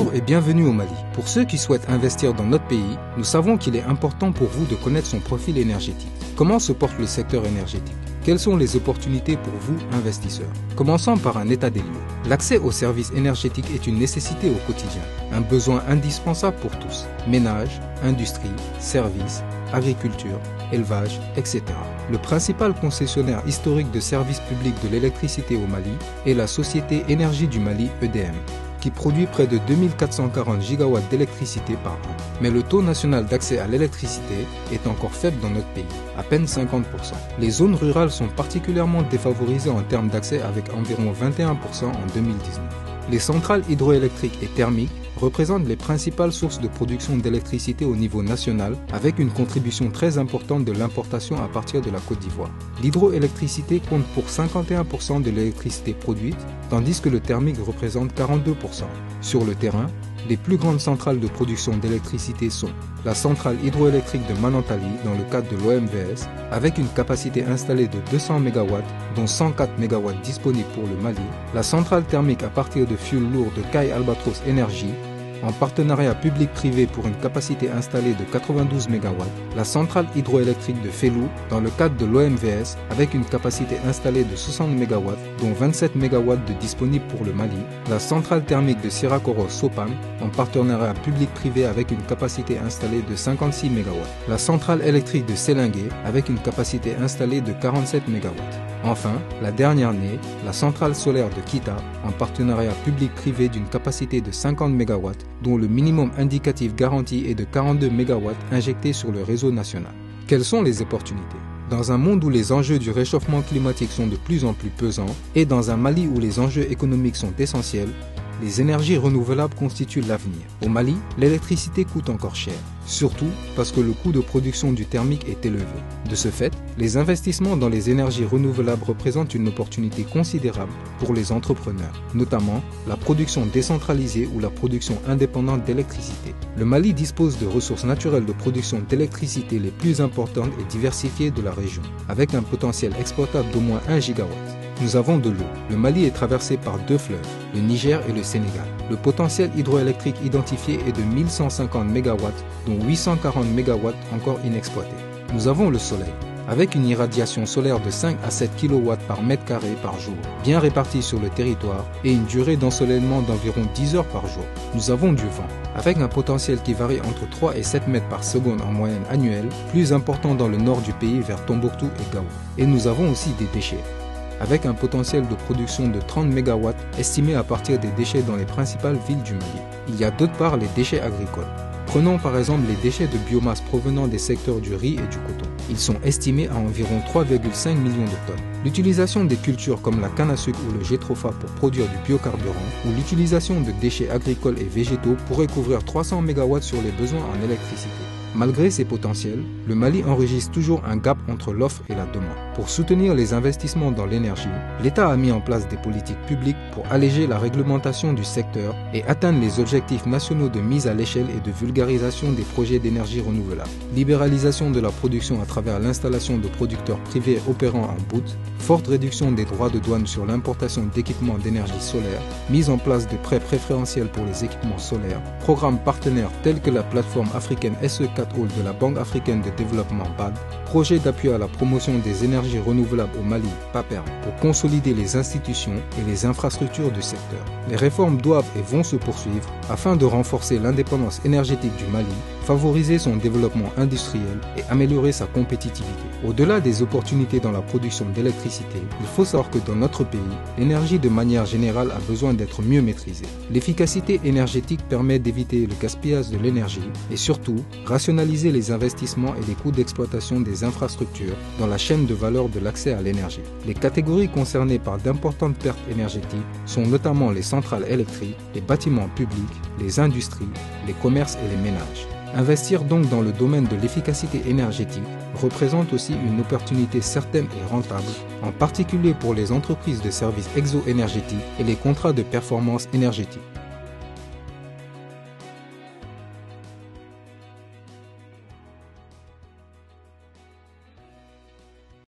Bonjour et bienvenue au Mali. Pour ceux qui souhaitent investir dans notre pays, nous savons qu'il est important pour vous de connaître son profil énergétique. Comment se porte le secteur énergétique? Quelles sont les opportunités pour vous, investisseurs? Commençons par un état des lieux. L'accès aux services énergétiques est une nécessité au quotidien, un besoin indispensable pour tous. Ménages, industrie, services, agriculture, élevage, etc. Le principal concessionnaire historique de services publics de l'électricité au Mali est la Société Énergie du Mali, EDM, qui produit près de 2440 gigawatts d'électricité par an. Mais le taux national d'accès à l'électricité est encore faible dans notre pays, à peine 50%. Les zones rurales sont particulièrement défavorisées en termes d'accès avec environ 21% en 2019. Les centrales hydroélectriques et thermiques représentent les principales sources de production d'électricité au niveau national, avec une contribution très importante de l'importation à partir de la Côte d'Ivoire. L'hydroélectricité compte pour 51% de l'électricité produite, tandis que le thermique représente 42%. Sur le terrain, les plus grandes centrales de production d'électricité sont la centrale hydroélectrique de Manantali dans le cadre de l'OMVS, avec une capacité installée de 200 MW, dont 104 MW disponibles pour le Mali, la centrale thermique à partir de fioul lourd de Caille Albatros Énergie, en partenariat public-privé pour une capacité installée de 92 MW, la centrale hydroélectrique de Félou dans le cadre de l'OMVS avec une capacité installée de 60 MW, dont 27 MW de disponibles pour le Mali, la centrale thermique de Sirakoro Sopam en partenariat public-privé avec une capacité installée de 56 MW, la centrale électrique de Sélingué avec une capacité installée de 47 MW. Enfin, la dernière née, la centrale solaire de Kita, en partenariat public-privé d'une capacité de 50 MW, dont le minimum indicatif garanti est de 42 MW injectés sur le réseau national. Quelles sont les opportunités? Dans un monde où les enjeux du réchauffement climatique sont de plus en plus pesants, et dans un Mali où les enjeux économiques sont essentiels, les énergies renouvelables constituent l'avenir. Au Mali, l'électricité coûte encore cher, surtout parce que le coût de production du thermique est élevé. De ce fait, les investissements dans les énergies renouvelables représentent une opportunité considérable pour les entrepreneurs, notamment la production décentralisée ou la production indépendante d'électricité. Le Mali dispose de ressources naturelles de production d'électricité les plus importantes et diversifiées de la région, avec un potentiel exploitable d'au moins 1 gigawatt. Nous avons de l'eau. Le Mali est traversé par deux fleuves, le Niger et le Sénégal. Le potentiel hydroélectrique identifié est de 1150 MW, dont 840 MW encore inexploités. Nous avons le soleil, avec une irradiation solaire de 5 à 7 kW par mètre carré par jour, bien répartie sur le territoire, et une durée d'ensoleillement d'environ 10 heures par jour. Nous avons du vent, avec un potentiel qui varie entre 3 et 7 mètres par seconde en moyenne annuelle, plus important dans le nord du pays vers Tombouctou et Gao. Et nous avons aussi des déchets, avec un potentiel de production de 30 MW estimé à partir des déchets dans les principales villes du Mali. Il y a d'autre part les déchets agricoles. Prenons par exemple les déchets de biomasse provenant des secteurs du riz et du coton. Ils sont estimés à environ 3,5 millions de tonnes. L'utilisation des cultures comme la canne à sucre ou le jatropha pour produire du biocarburant ou l'utilisation de déchets agricoles et végétaux pourrait couvrir 300 MW sur les besoins en électricité. Malgré ces potentiels, le Mali enregistre toujours un gap entre l'offre et la demande. Pour soutenir les investissements dans l'énergie, l'État a mis en place des politiques publiques pour alléger la réglementation du secteur et atteindre les objectifs nationaux de mise à l'échelle et de vulgarisation des projets d'énergie renouvelable. Libéralisation de la production à travers l'installation de producteurs privés opérant en bout, forte réduction des droits de douane sur l'importation d'équipements d'énergie solaire, mise en place de prêts préférentiels pour les équipements solaires, programmes partenaires tels que la plateforme africaine SE4All de la Banque africaine de développement BAD, projet d'appui à la promotion des énergies renouvelables au Mali, PAPERM, pour consolider les institutions et les infrastructures du secteur. Les réformes doivent et vont se poursuivre afin de renforcer l'indépendance énergétique du Mali, favoriser son développement industriel et améliorer sa compétitivité. Au-delà des opportunités dans la production d'électricité, il faut savoir que dans notre pays, l'énergie de manière générale a besoin d'être mieux maîtrisée. L'efficacité énergétique permet d'éviter le gaspillage de l'énergie et surtout rationaliser les investissements et les coûts d'exploitation des infrastructures dans la chaîne de valeur de l'accès à l'énergie. Les catégories concernées par d'importantes pertes énergétiques sont notamment les centrales électriques, les bâtiments publics, les industries, les commerces et les ménages. Investir donc dans le domaine de l'efficacité énergétique représente aussi une opportunité certaine et rentable, en particulier pour les entreprises de services exo-énergétiques et les contrats de performance énergétique.